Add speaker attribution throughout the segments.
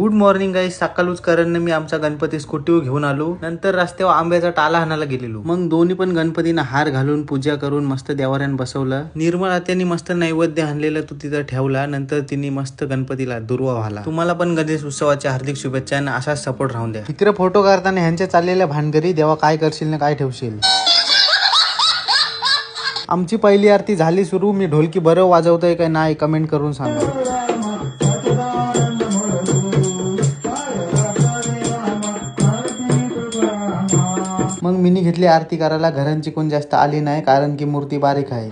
Speaker 1: Good morning गाईस. सकाळूच करण मी आमचा गणपती स्कूटीवर घेऊन आलो. नंतर रस्त्यावर आंब्याचा टाला हाणायला गेलेलो. मग दोन्ही पण गणपतींना हार घालून पूजा करून मस्त देवाऱ्यान बसवलं. निर्मळ आत्यानी मस्त नैवेद्य आणलेलं तो तिथं ठेवला. नंतर तिने मस्त गणपतीला दुर्वा व्हाला. तुम्हाला पण गणेश उत्सवाच्या हार्दिक शुभेच्छा आणि असाच सपोर्ट राहून द्या. इकडे फोटो काढताना ह्यांच्या चाललेल्या भानगरी देवा काय करशील ना काय ठेवशील. आमची पहिली आरती झाली सुरू. मी ढोलकी बरं वाजवतोय काय नाही कमेंट करून सांगा. मग मीनी घेतली आरती करायला. घरांची कोण जास्त आली नाही कारण की मूर्ती बारीक आहे.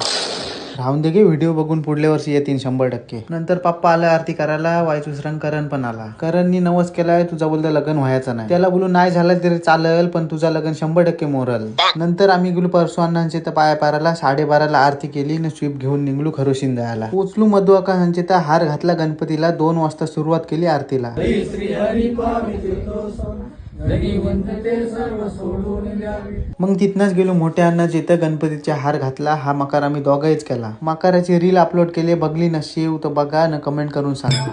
Speaker 1: राहून दे गे, व्हिडिओ बघून पुढल्या वर्षी येतील 100%. नंतर पप्पा आला आरती करायला. वायचुसरण करण पण आला. करणनी नवस केलाय तुझा बोलता लग्न व्हायचं नाही. त्याला बोलू नाही झालं तरी चालेल पण तुझा लग्न 100% मोरल. नंतर आम्ही गेलो परसू अण्णांचे तर पाया पाराला. 12:30ला आरती केली न स्वीप घेऊन निघलो खरोशीन जायला. पोचलो मधु अकांचे तर हार घातला गणपतीला. 2 वाजता सुरुवात केली आरतीला. मग तिथनच गेलो मोठ्या अण्णाच्या इथं. गणपतीचा हार घातला. हा मकार आम्ही दोघांच केला. मकाराची रील अपलोड केली. बघली नशीब तर बघा न कमेंट करून सांगा.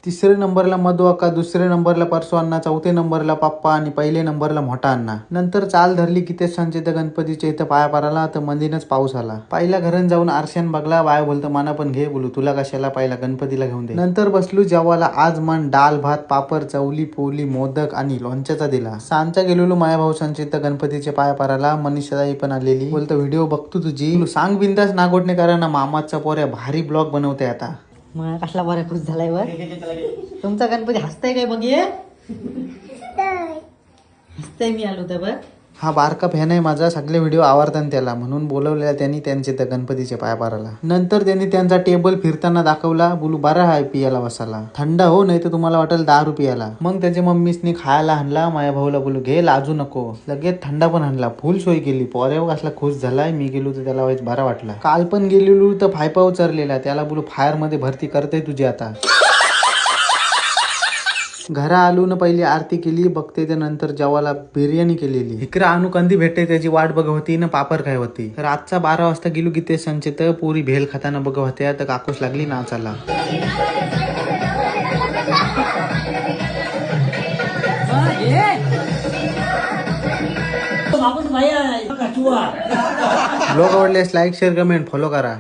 Speaker 1: तिसऱ्या नंबरला मधु अक्का, दुसऱ्या नंबरला परसू अण्णा, चौथ्या नंबरला पप्पा आणि पहिल्या नंबरला मोठा अण्णा. नंतर चाल धरली कितेश संचेत गणपतीच्या इथं पाया पाराला तर मंदिरच पाऊस आला. पहिला घरून जाऊन आरशान बघला. बाय बोलतो मना पण घे. बोलू तुला कशाला, पहिला गणपतीला घेऊन दे. नंतर बसलो जेवायला. आज मन डाल भात पापड चवली पोली मोदक आणि लोणच्याचा दिला. सांचा गेलेलो माया भाऊ संचेत गणपतीच्या पाया पाराला. मनीषाई पण आलेली. बोलतो व्हिडिओ बघतो तुझी. सांग बिंदास नागोटणे करा ना. मामाचा पोऱ्या भारी ब्लॉग बनवते आता.
Speaker 2: मग कसला बरा खुश झालाय वर. तुमचा गणपती हसताय काय बघे. हसताय मी आलो तर बघ.
Speaker 1: हा बारका फॅन आहे माझा. सगळे व्हिडिओ आवडतात त्याला म्हणून बोलवलेला त्यांनी त्यांचे त्या गणपतीच्या पाया पाराला. नंतर त्यांनी त्यांचा टेबल फिरताना दाखवला. बोलू बरा आहे पियाला बसायला. थंड हो नाही तर तुम्हाला वाटेल 10 रुपयाला. मग त्याच्या मम्मीसनी खायला आणला. माझ्या भाऊला बोलू घे लाजू नको. लगेच थंडा पण आणला. फुल सोय केली. पोऱ्याव कसला खुश झालाय. मी गेलो तर त्याला वाईच बरा वाटला. काल पण गेलेलो तर फायपाव चरलेला. त्याला बोलू फायर मध्ये भरती करते तुझी आता. घरा आलो न पहिली आरती केली. बघते त्यानंतर जेवायला बिर्याणी केलेली. इकडे आणू कंदी भेटते त्याची वाट बघ होती ना पापर काय होती. रातचा 12 वाजता गेलो की ते संचेत. पुरी भेल खाताना बघ होत्या तर काकूस लागली नाचाला. ब्लॉग आवडल्यास लाईक शेअर कमेंट फॉलो करा.